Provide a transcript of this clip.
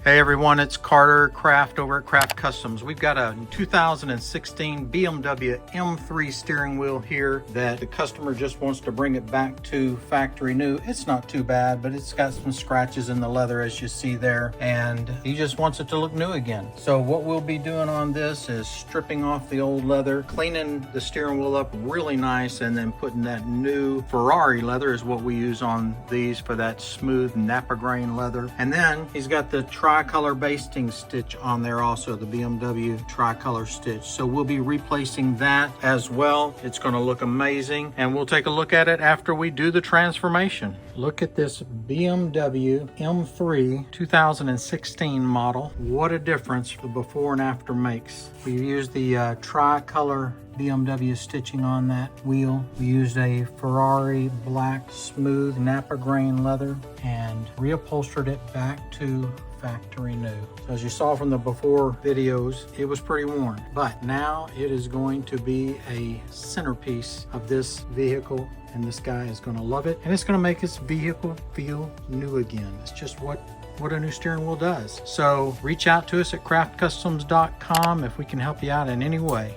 Hey everyone, it's Carter Craft over at Craft Customs. We've got a 2016 BMW M3 steering wheel here that the customer just wants to bring it back to factory new. It's not too bad, but it's got some scratches in the leather as you see there, and he just wants it to look new again. So what we'll be doing on this is stripping off the old leather, cleaning the steering wheel up really nice, and then putting that new Ferrari leather is what we use on these for that smooth Napa grain leather. And then he's got the tricolor basting stitch on there also, the BMW tricolor stitch. So we'll be replacing that as well. It's going to look amazing, and we'll take a look at it after we do the transformation. Look at this BMW M3 2016 model. What a difference the before and after makes. We used the tricolor BMW stitching on that wheel. We used a Ferrari black smooth Napa grain leather and reupholstered it back to factory new. So as you saw from the before videos, it was pretty worn, but now it is going to be a centerpiece of this vehicle, and this guy is going to love it, and it's going to make his vehicle feel new again. It's just what a new steering wheel does. So reach out to us at craftcustoms.com if we can help you out in any way.